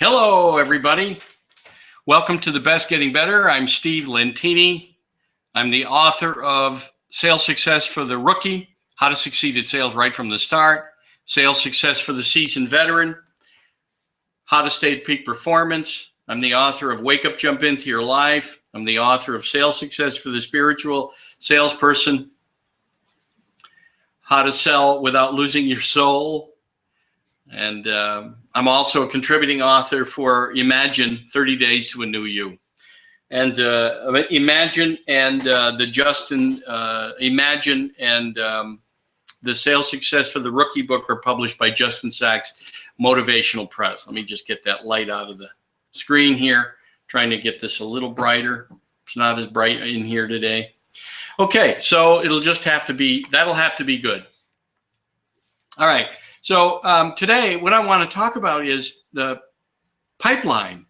Hello, everybody. Welcome to The Best Getting Better. I'm Steve Lentini. I'm the author of Sales Success for the Rookie, How to Succeed at Sales Right from the Start, Sales Success for the Seasoned Veteran, How to Stay at Peak Performance. I'm the author of Wake Up, Jump Into Your Life. I'm the author of Sales Success for the Spiritual Salesperson, How to Sell Without Losing Your Soul. And I'm also a contributing author for Imagine 30 Days to a New You. And Imagine and Imagine and the Sales Success for the Rookie book are published by Justin Sachs Motivational Press. Let me just get that light out of the screen here. Trying to get this a little brighter. It's not as bright in here today. Okay, so it'll just have to be, that'll have to be good. All right. So today, what I want to talk about is the pipeline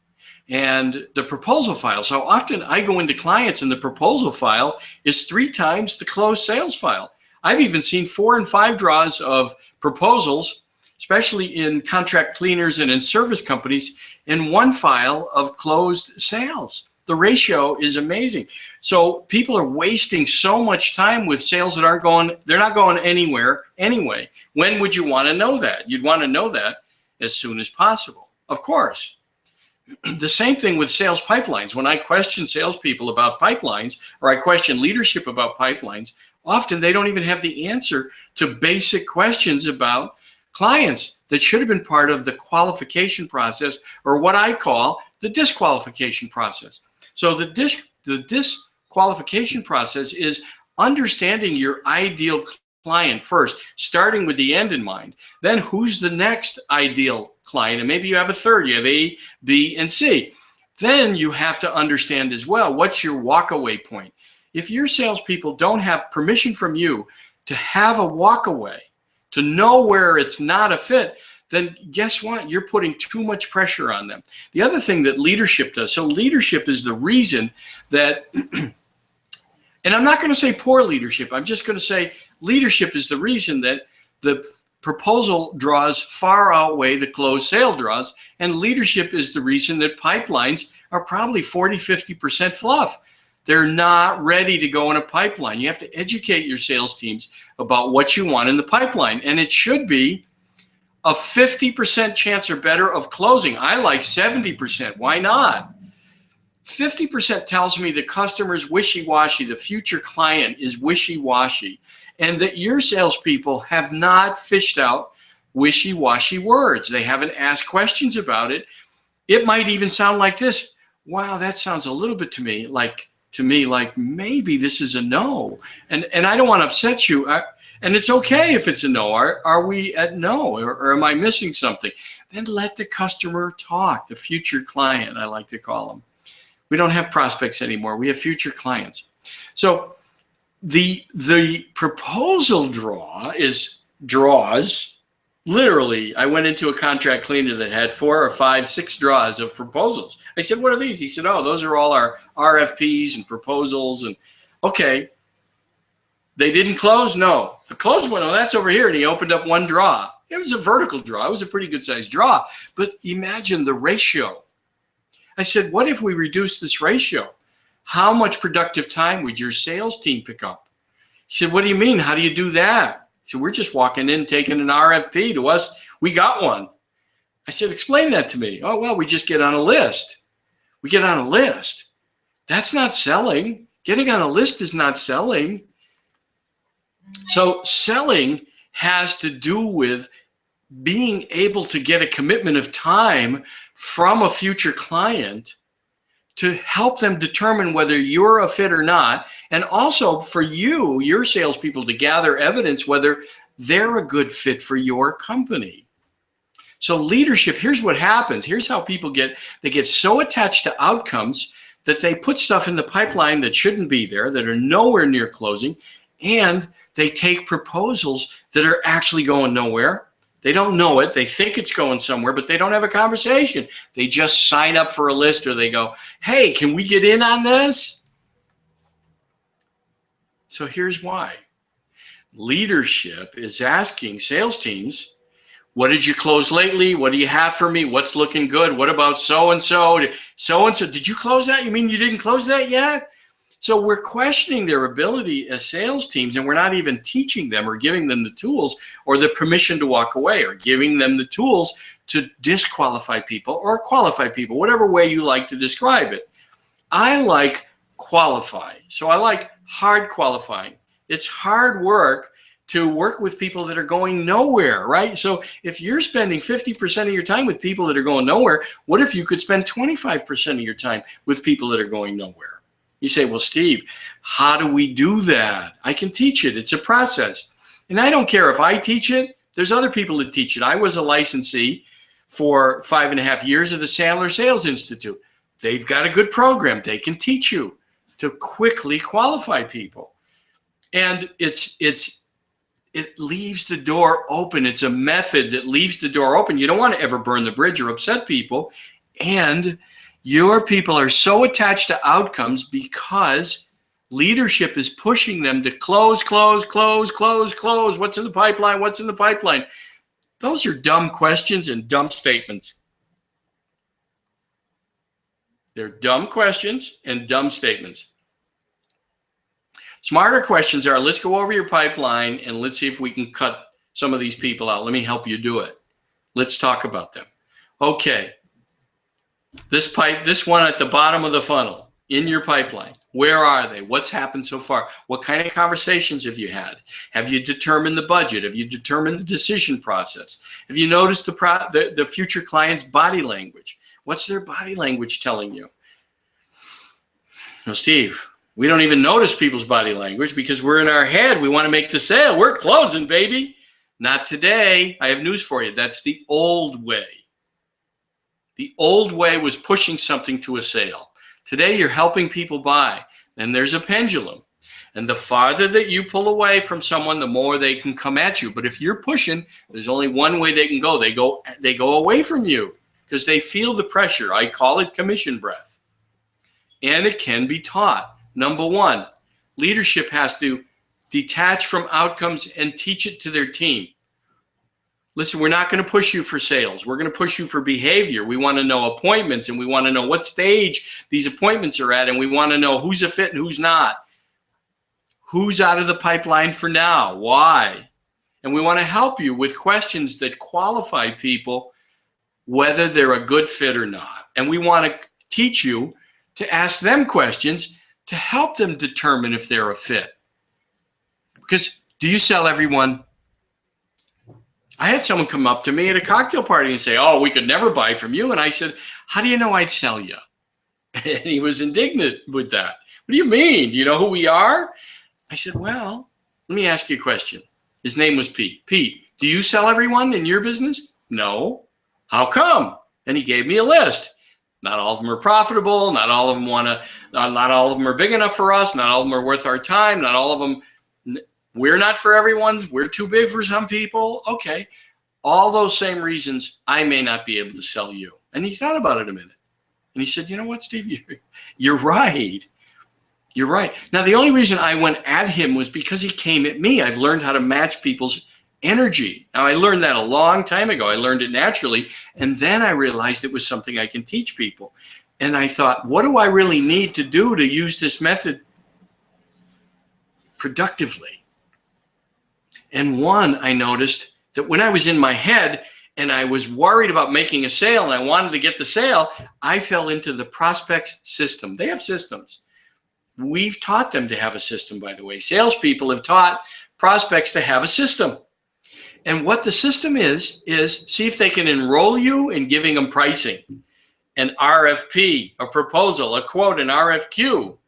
and the proposal file. So often I go into clients and the proposal file is 3 times the closed sales file. I've even seen 4 and 5 draws of proposals, especially in contract cleaners and in service companies, in 1 file of closed sales. The ratio is amazing. So people are wasting so much time with sales that aren't going, they're not going anywhere anyway. When would you want to know that? You'd want to know that as soon as possible, of course. The same thing with sales pipelines. When I question salespeople about pipelines, or I question leadership about pipelines, often they don't even have the answer to basic questions about clients that should have been part of the qualification process, or what I call the disqualification process. So the disqualification process is understanding your ideal client first, starting with the end in mind. Then who's the next ideal client? And maybe you have a third. You have A, B, and C. Then you have to understand as well, what's your walkaway point? If your salespeople don't have permission from you to have a walkaway, to know where it's not a fit, then guess what? You're putting too much pressure on them. The other thing that leadership does, so leadership is the reason that, and I'm not going to say poor leadership, I'm just going to say leadership is the reason that the proposal draws far outweigh the closed sale draws, and leadership is the reason that pipelines are probably 40-50% fluff. They're not ready to go in a pipeline. You have to educate your sales teams about what you want in the pipeline, and it should be a 50% chance or better of closing. I like 70%. Why not? 50% tells me the customer's wishy-washy, the future client is wishy-washy, and that your salespeople have not fished out wishy-washy words. They haven't asked questions about it. It might even sound like this. Wow, that sounds a little bit to me like maybe this is a no. And I don't want to upset you. And it's okay if it's a no. Are we at no, or am I missing something? Then let the customer talk, the future client, I like to call them. We don't have prospects anymore. We have future clients. So the proposal draws, literally, I went into a contract cleaner that had 4 or 5, 6 draws of proposals. I said, what are these? He said, oh, those are all our RFPs and proposals. And okay. They didn't close? No. The closed one, oh, that's over here. And he opened up 1 draw. It was a vertical draw. It was a pretty good sized draw. But imagine the ratio. I said, what if we reduce this ratio? How much productive time would your sales team pick up? He said, what do you mean? How do you do that? He said, we're just walking in, taking an RFP to us. We got one. I said, explain that to me. Oh, well, we just get on a list. We get on a list. That's not selling. Getting on a list is not selling. So selling has to do with being able to get a commitment of time from a future client to help them determine whether you're a fit or not, and also for you, your salespeople, to gather evidence whether they're a good fit for your company. So leadership, here's what happens. Here's how people get so attached to outcomes that they put stuff in the pipeline that shouldn't be there, that are nowhere near closing, and they take proposals that are actually going nowhere. They don't know it. They think it's going somewhere, but they don't have a conversation. They just sign up for a list, or they go, hey, can we get in on this? So here's why. Leadership is asking sales teams, What did you close lately? What do you have for me? What's looking good? What about so-and-so? So-and-so, did you close that? You mean you didn't close that yet? So we're questioning their ability as sales teams, and we're not even teaching them or giving them the tools or the permission to walk away, or giving them the tools to disqualify people or qualify people, whatever way you like to describe it. I like qualify. So I like hard qualifying. It's hard work to work with people that are going nowhere, right? So if you're spending 50% of your time with people that are going nowhere, what if you could spend 25% of your time with people that are going nowhere? You say, well, Steve, how do we do that? I can teach it. It's a process. And I don't care if I teach it. There's other people that teach it. I was a licensee for 5.5 years of the Sandler Sales Institute. They've got a good program. They can teach you to quickly qualify people. And it leaves the door open. It's a method that leaves the door open. You don't want to ever burn the bridge or upset people. And your people are so attached to outcomes because leadership is pushing them to close, close, close, close, close. What's in the pipeline? What's in the pipeline? Those are dumb questions and dumb statements. They're dumb questions and dumb statements. Smarter questions are, let's go over your pipeline and let's see if we can cut some of these people out. Let me help you do it. Let's talk about them. Okay. This one at the bottom of the funnel in your pipeline, where are they? What's happened so far? What kind of conversations have you had? Have you determined the budget? Have you determined the decision process? Have you noticed the future client's body language? What's their body language telling you? Well, Steve, we don't even notice people's body language because we're in our head. We want to make the sale. We're closing, baby. Not today. I have news for you. That's the old way. The old way was pushing something to a sale. Today, you're helping people buy, and there's a pendulum. And the farther that you pull away from someone, the more they can come at you. But if you're pushing, there's only one way they can go. They go away from you because they feel the pressure. I call it commission breath. And it can be taught. Number one, leadership has to detach from outcomes and teach it to their team. Listen, we're not going to push you for sales. We're going to push you for behavior. We want to know appointments, and we want to know what stage these appointments are at, and we want to know who's a fit and who's not. Who's out of the pipeline for now? Why? And we want to help you with questions that qualify people, whether they're a good fit or not. And we want to teach you to ask them questions to help them determine if they're a fit. Because do you sell everyone? I had someone come up to me at a cocktail party and say, oh, we could never buy from you. And I said, how do you know I'd sell you? And he was indignant with that. What do you mean? Do you know who we are? I said, well, let me ask you a question. His name was Pete. Pete, do you sell everyone in your business? No. How come? And he gave me a list. Not all of them are profitable. Not all of them not all of them are big enough for us. Not all of them are worth our time. Not all of them. We're not for everyone. We're too big for some people. Okay. All those same reasons, I may not be able to sell you. And he thought about it a minute. And he said, you know what, Steve? You're right. You're right. Now, the only reason I went at him was because he came at me. I've learned how to match people's energy. Now, I learned that a long time ago. I learned it naturally. And then I realized it was something I can teach people. And I thought, what do I really need to do to use this method productively? And one, I noticed that when I was in my head and I was worried about making a sale and I wanted to get the sale, I fell into the prospects system. They have systems. We've taught them to have a system, by the way. Salespeople have taught prospects to have a system. And what the system is see if they can enroll you in giving them pricing, an RFP, a proposal, a quote, an RFQ.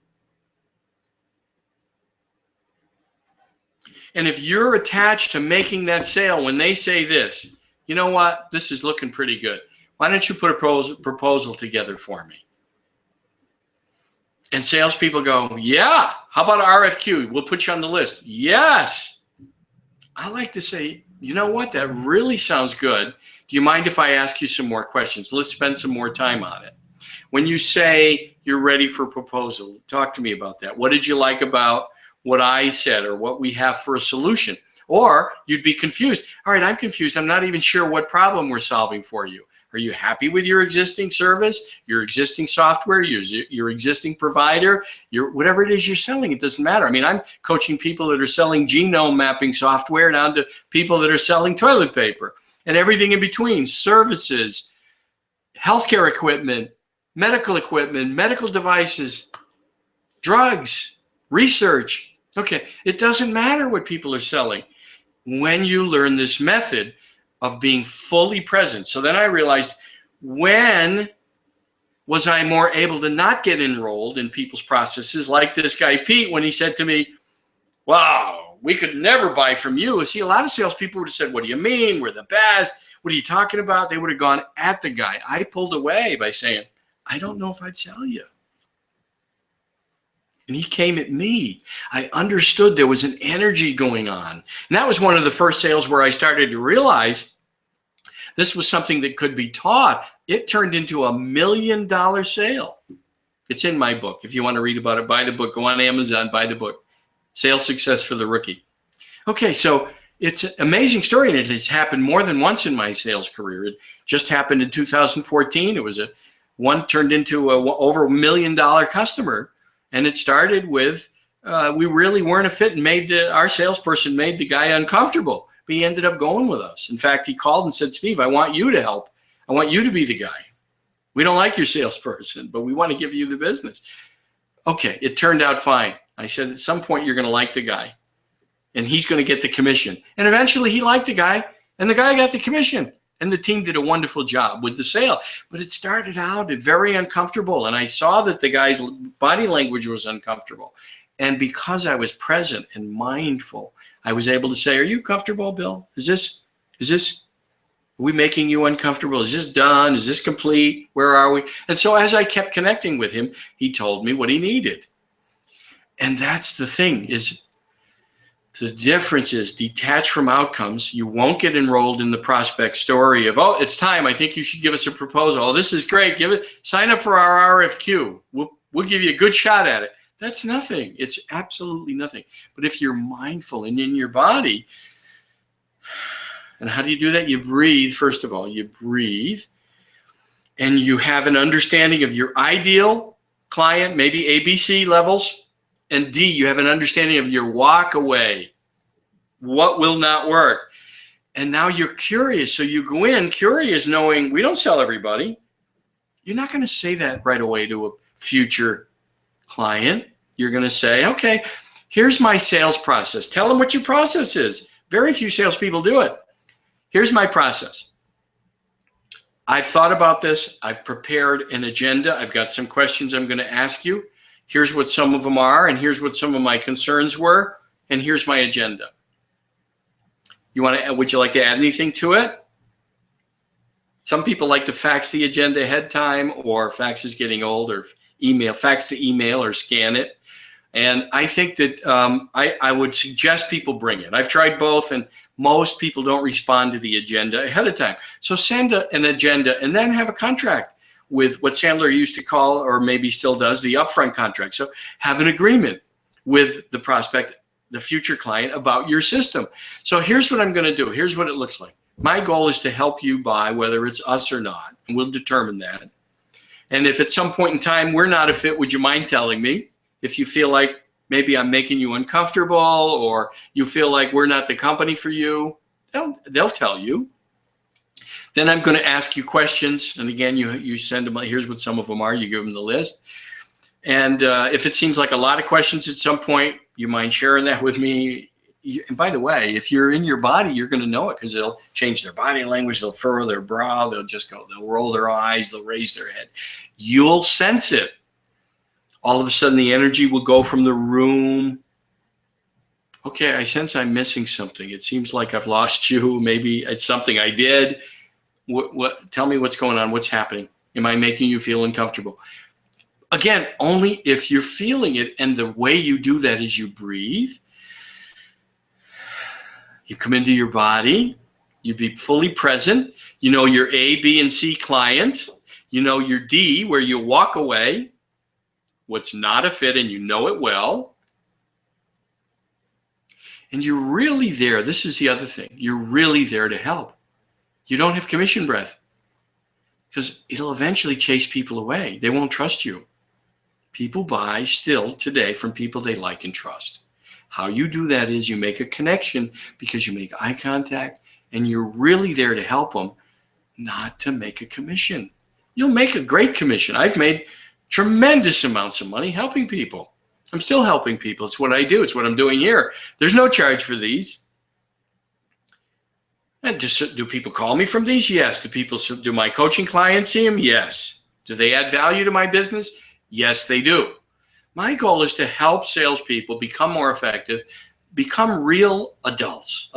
And if you're attached to making that sale, when they say this, you know what, this is looking pretty good. Why don't you put a proposal together for me? And salespeople go, yeah, how about an RFQ? We'll put you on the list. Yes. I like to say, you know what, that really sounds good. Do you mind if I ask you some more questions? Let's spend some more time on it. When you say you're ready for a proposal, talk to me about that. What did you like about what I said or what we have for a solution? Or you'd be confused. All right, I'm confused. I'm not even sure what problem we're solving for you. Are you happy with your existing service, your existing software, your existing provider, whatever it is you're selling? It doesn't matter. I mean, I'm coaching people that are selling genome mapping software down to people that are selling toilet paper and everything in between, services, healthcare equipment, medical devices, drugs, research. Okay, it doesn't matter what people are selling when you learn this method of being fully present. So then I realized, when was I more able to not get enrolled in people's processes, like this guy Pete, when he said to me, wow, we could never buy from you. See, a lot of salespeople would have said, what do you mean? We're the best. What are you talking about? They would have gone at the guy. I pulled away by saying, I don't know if I'd sell you. And he came at me. I understood there was an energy going on. And that was one of the first sales where I started to realize this was something that could be taught. It turned into $1 million sale. It's in my book. If you want to read about it, buy the book. Go on Amazon, buy the book. Sales Success for the Rookie. Okay, so it's an amazing story, and it has happened more than once in my sales career. It just happened in 2014. It was one turned into over $1 million customer. And it started with, we really weren't a fit, and our salesperson made the guy uncomfortable. But he ended up going with us. In fact, he called and said, Steve, I want you to help. I want you to be the guy. We don't like your salesperson, but we want to give you the business. Okay, it turned out fine. I said, at some point, you're going to like the guy, and he's going to get the commission. And eventually, he liked the guy, and the guy got the commission. And the team did a wonderful job with the sale. But it started out very uncomfortable. And I saw that the guy's body language was uncomfortable. And because I was present and mindful, I was able to say, are you comfortable, Bill? Are we making you uncomfortable? Is this done? Is this complete? Where are we? And so as I kept connecting with him, he told me what he needed. And that's the thing, is the difference is detach from outcomes. You won't get enrolled in the prospect story of, oh, it's time. I think you should give us a proposal. Oh, this is great. Sign up for our RFQ. We'll give you a good shot at it. That's nothing. It's absolutely nothing. But if you're mindful and in your body, and how do you do that? You breathe, first of all. You breathe, and you have an understanding of your ideal client, maybe ABC levels. And D, you have an understanding of your walk away. What will not work? And now you're curious. So you go in curious, knowing we don't sell everybody. You're not going to say that right away to a future client. You're going to say, okay, here's my sales process. Tell them what your process is. Very few salespeople do it. Here's my process. I've thought about this. I've prepared an agenda. I've got some questions I'm going to ask you. Here's what some of them are, and here's what some of my concerns were, and here's my agenda. Would you like to add anything to it? Some people like to fax the agenda ahead time, or fax is getting old, or fax to email, or scan it. And I think that I would suggest people bring it. I've tried both, and most people don't respond to the agenda ahead of time. So send an agenda and then have a contract with what Sandler used to call, or maybe still does, the upfront contract. So have an agreement with the prospect, the future client, about your system. So here's what I'm going to do. Here's what it looks like. My goal is to help you buy, whether it's us or not, and we'll determine that. And if at some point in time we're not a fit, would you mind telling me? If you feel like maybe I'm making you uncomfortable, or you feel like we're not the company for you, they'll tell you. Then I'm going to ask you questions. And again, you send them, here's what some of them are. You give them the list. And if it seems like a lot of questions at some point, you mind sharing that with me? And by the way, if you're in your body, you're going to know it, because they'll change their body language. They'll furrow their brow. They'll roll their eyes. They'll raise their head. You'll sense it. All of a sudden, the energy will go from the room. Okay, I sense I'm missing something. It seems like I've lost you. Maybe it's something I did. Tell me what's going on. What's happening? Am I making you feel uncomfortable? Again, only if you're feeling it. And the way you do that is you breathe. You come into your body. You be fully present. You know your A, B, and C client. You know your D, where you walk away. What's not a fit, and you know it well. and you're really there. This is the other thing. You're really there to help. You don't have commission breath because it'll eventually chase people away. They won't trust you. People buy still today from people they like and trust. How you do that is you make a connection because you make eye contact and you're really there to help them, not to make a commission. You'll make a great commission. I've made tremendous amounts of money helping people. I'm still helping people. It's what I do. It's what I'm doing here. There's no charge for these. And do people call me from these? Yes. Do my coaching clients see them? Yes. Do they add value to my business? Yes, they do. My goal is to help salespeople become more effective, become real adults.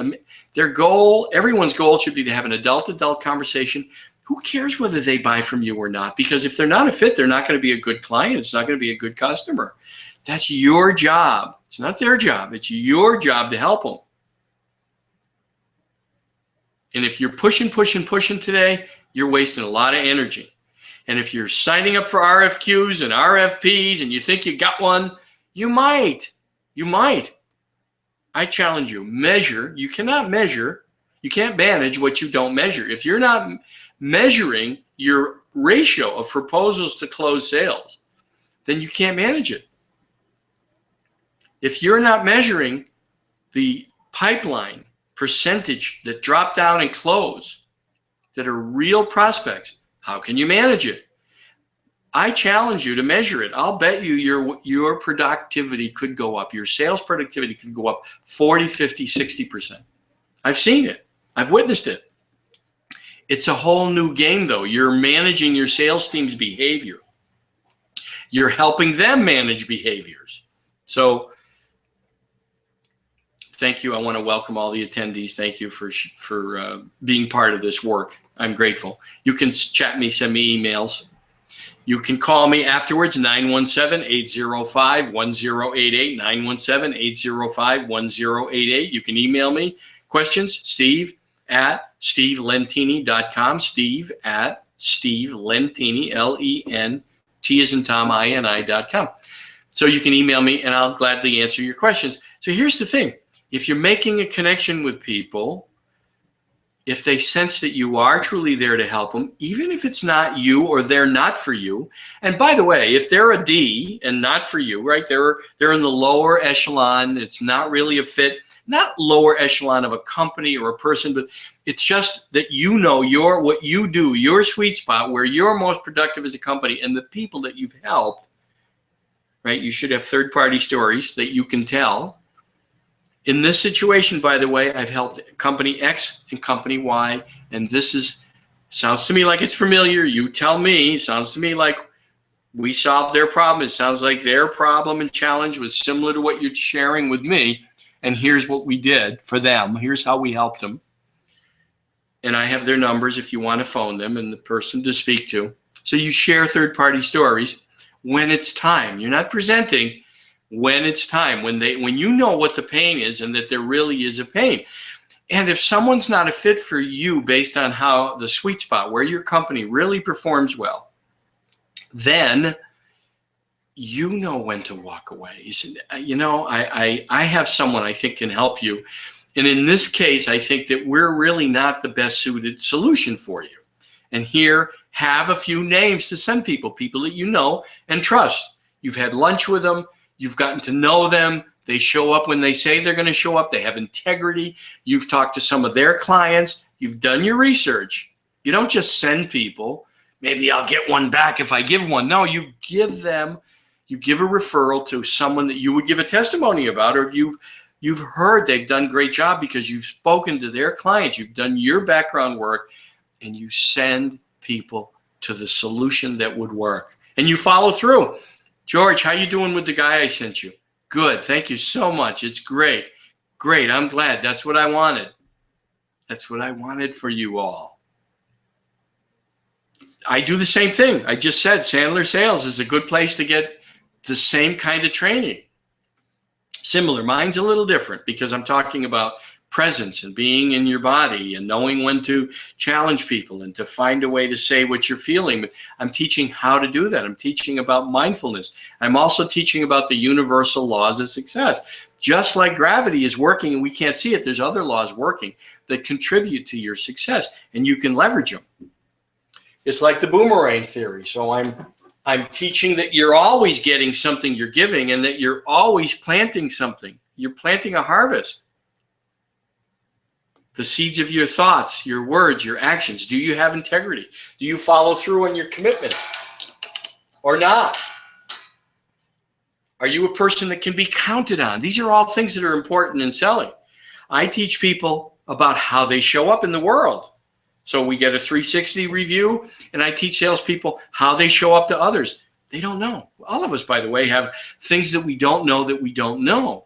Their goal, everyone's goal should be to have an adult-adult conversation. Who cares whether they buy from you or not? Because if they're not a fit, they're not going to be a good client. It's not going to be a good customer. That's your job. It's not their job. It's your job to help them. And if you're pushing today, you're wasting a lot of energy. And if you're signing up for RFQs and RFPs and you think you got one, you might. I challenge you, measure. You cannot measure. You can't manage what you don't measure. If you're not measuring your ratio of proposals to close sales, then you can't manage it. If you're not measuring the pipeline percentage that drop down and close that are real prospects, how can you manage it? I challenge you to measure it. I'll bet you your productivity could go up. Your sales productivity could go up 40, 50, 60%. I've seen it. I've witnessed it. It's a whole new game, though. You're managing your sales team's behavior. You're helping them manage behaviors. So thank you. I want to welcome all the attendees. Thank you for being part of this work. I'm grateful. You can chat me, send me emails. You can call me afterwards, 917-805-1088, 917-805-1088. You can email me questions, steve@stevelentini.com, steve@stevelentini, L-E-N-T as in Tom, I-N-I.com. So you can email me and I'll gladly answer your questions. So here's the thing. If you're making a connection with people, if they sense that you are truly there to help them, even if it's not you or they're not for you. And by the way, if they're a D and not for you, right? They're in the lower echelon. It's not really a fit, not lower echelon of a company or a person, but it's just that you know what you do, your sweet spot, where you're most productive as a company and the people that you've helped, right? You should have third-party stories that you can tell. In this situation, by the way, I've helped company X and company Y, and sounds to me like it's familiar. You tell me, sounds to me like we solved their problem. It sounds like their problem and challenge was similar to what you're sharing with me, and here's what we did for them. Here's how we helped them. And I have their numbers if you want to phone them and the person to speak to. So you share third-party stories when it's time. You're not presenting. When it's time, when you know what the pain is and that there really is a pain. And if someone's not a fit for you based on how the sweet spot where your company really performs well, then you know when to walk away. I have someone I think can help you. And in this case, I think that we're really not the best suited solution for you. And here, have a few names to send people that you know and trust. You've had lunch with them. You've gotten to know them. They show up when they say they're going to show up. They have integrity. You've talked to some of their clients. You've done your research. You don't just send people. Maybe I'll get one back if I give one. No, you give a referral to someone that you would give a testimony about, or if you've heard they've done a great job because you've spoken to their clients. You've done your background work, and you send people to the solution that would work. And you follow through. George, how you doing with the guy I sent you? Good. Thank you so much. It's great. Great. I'm glad. That's what I wanted. That's what I wanted for you all. I do the same thing. I just said Sandler Sales is a good place to get the same kind of training. Similar. Mine's a little different because I'm talking about presence and being in your body and knowing when to challenge people and to find a way to say what you're feeling. But I'm teaching how to do that. I'm teaching about mindfulness. I'm also teaching about the universal laws of success. Just like gravity is working and we can't see it, there's other laws working that contribute to your success, and you can leverage them. It's like the boomerang theory. So I'm teaching that you're always getting something you're giving, and that you're always planting something. You're planting a harvest. The seeds of your thoughts, your words, your actions. Do you have integrity? Do you follow through on your commitments or not? Are you a person that can be counted on? These are all things that are important in selling. I teach people about how they show up in the world. So we get a 360 review, and I teach salespeople how they show up to others. They don't know. All of us, by the way, have things that we don't know that we don't know.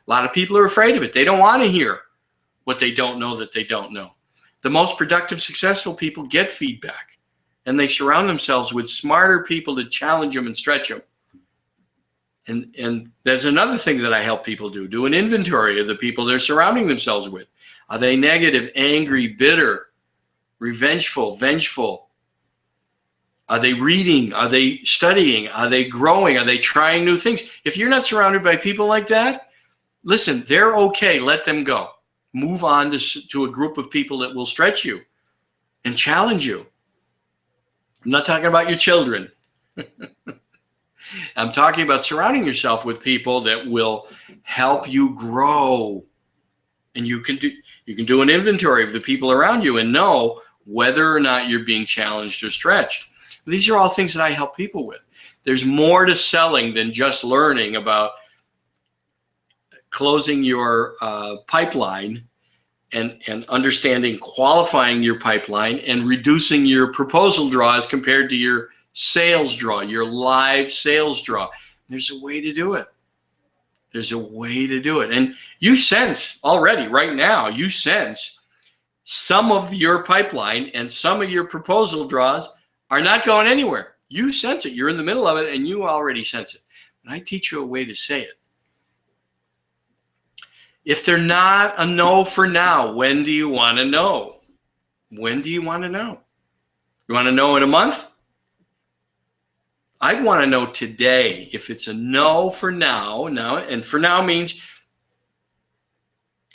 A lot of people are afraid of it. They don't want to hear what they don't know that they don't know. The most productive, successful people get feedback, and they surround themselves with smarter people to challenge them and stretch them. And there's another thing that I help people do an inventory of the people they're surrounding themselves with. Are they negative, angry, bitter, revengeful, vengeful? Are they reading? Are they studying? Are they growing? Are they trying new things? If you're not surrounded by people like that, listen, they're okay. Let them go. Move on to a group of people that will stretch you and challenge you. I'm not talking about your children. I'm talking about surrounding yourself with people that will help you grow. And you can do an inventory of the people around you and know whether or not you're being challenged or stretched. These are all things that I help people with. There's more to selling than just learning about closing your pipeline and understanding qualifying your pipeline and reducing your proposal draw as compared to your sales draw, your live sales draw. There's a way to do it. There's a way to do it. And you sense already right now, you sense some of your pipeline and some of your proposal draws are not going anywhere. You sense it. You're in the middle of it and you already sense it. And I teach you a way to say it. If they're not a no for now, when do you want to know? When do you want to know? You want to know in a month? I'd want to know today. If it's a no for now, and for now means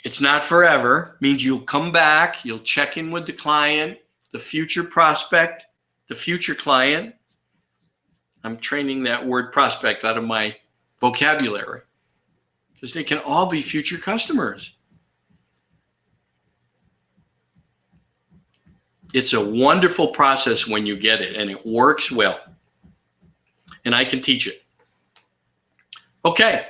it's not forever, means you'll come back, you'll check in with the client, the future prospect, the future client. I'm training that word prospect out of my vocabulary because they can all be future customers. It's a wonderful process when you get it, and it works well. And I can teach it. Okay.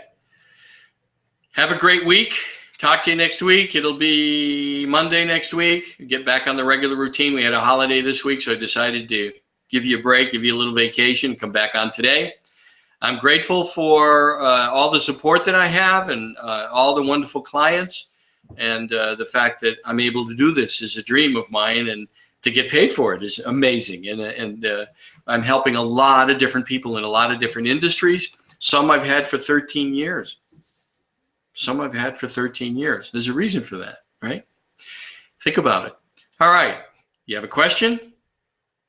Have a great week. Talk to you next week. It'll be Monday next week. Get back on the regular routine. We had a holiday this week, so I decided to give you a break, give you a little vacation, come back on today. I'm grateful for all the support that I have and all the wonderful clients. And the fact that I'm able to do this is a dream of mine, and to get paid for it is amazing. And I'm helping a lot of different people in a lot of different industries. Some I've had for 13 years. Some I've had for 13 years. There's a reason for that, right? Think about it. All right. You have a question?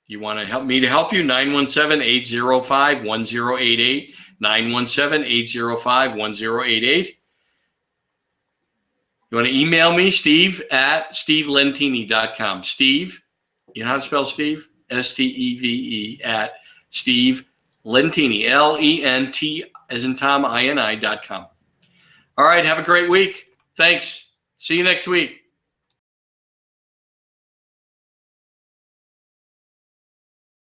You want to help me to help you? 917-805-1088. 917-805-1088. You want to email me, steve@stevelentini.com. Steve, you know how to spell Steve? S-T-E-V-E at Steve Lentini, L-E-N-T as in Tom, I-N-I.com. All right, have a great week. Thanks. See you next week.